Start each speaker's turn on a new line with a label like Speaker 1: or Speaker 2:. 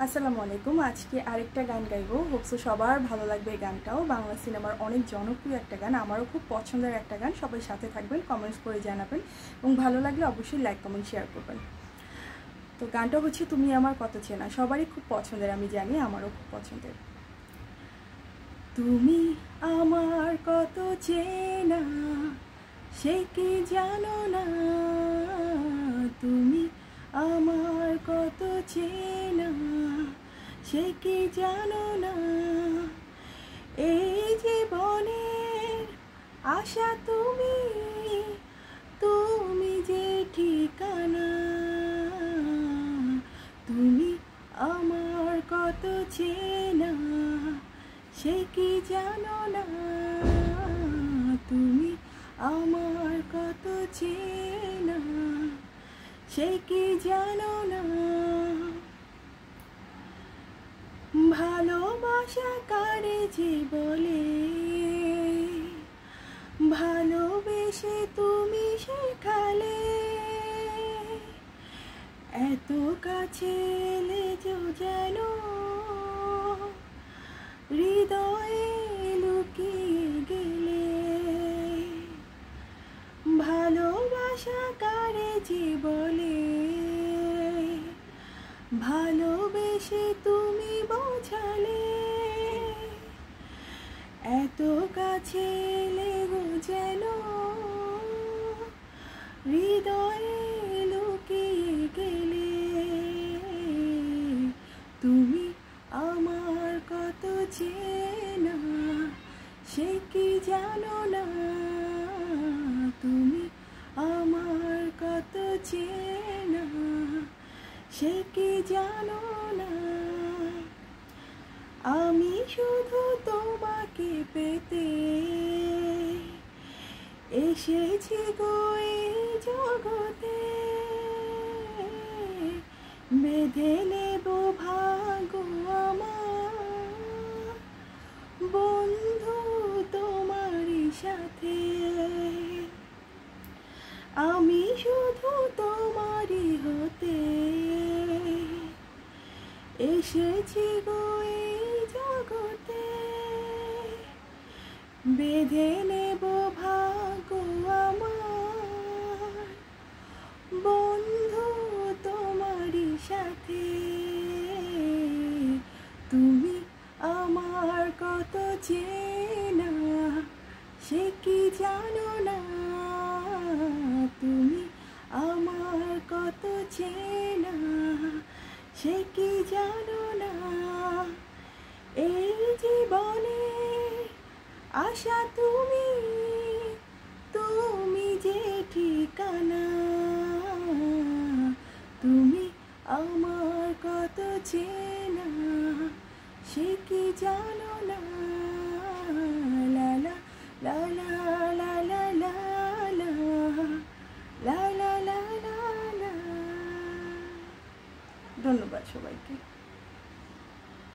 Speaker 1: আসসালামু আলাইকুম। আজকে আরেকটা গান গাইবো। হোপসো সবার ভালো লাগবে। এই গানটাও বাংলা সিনেমার অনেক জনপ্রিয় একটা গান, আমারও খুব পছন্দের একটা গান। সবাই সাথে থাকবেন, কমেন্টস করে জানাবেন এবং ভালো লাগলে অবশ্যই লাইক কমেন্ট শেয়ার করবেন। তো গানটা হচ্ছে তুমি আমার কত চেনা, সবারই খুব পছন্দের, আমি জানি আমারও খুব পছন্দের। তুমি আমার কত চেনা সে কি জানো না, তুমি আমার কত চেনা সে কি জানো না, এই জীবনের আশা তুমি, তুমি যে ঠিকানা, তুমি আমার কত চেনা সে কি জানো না, তুমি আমার কত চেনা সে কি জানো না। ভালোবাসা কারে যে বলে, ভালোবেসে তুমি শেখালে, এত কাছে এলে যেন হৃদয়ে লুকিয়ে গেলে। ভালোবাসা কারে যে বলে, ভালোবেসে তুমি বোঝালে, এত কাছে এলে যেন হৃদয়ে লুকিয়ে গেলে। তুমি আমার কত চেনা সে কি জানো না, তুমি আমার কত চেনা সে কি জানো না। আমি শুধু তোমাকে পেতে এসেছি গো এই জগতে, বেঁধে নেব ভাগ্য আমার বন্ধু তোমারই সাথে। আমি শুধু তোমারই হতে এসেছি গো এই জগতে, বেঁধে নেব ভাগ্য আমার বন্ধু তোমারই সাথে। তুমি আমার কত চেনা সে কি জানো না, তুমি আমার কত চেনা সে কি জানো না, এই জীবনে আশা তুমি, তুমি যে ঠিকানা, তুমি আমার কত চেনা সে কি জানো না। লা লা লা লা লা লা লা লা লা লা লা লা। ধন্যবাদ সবাইকে।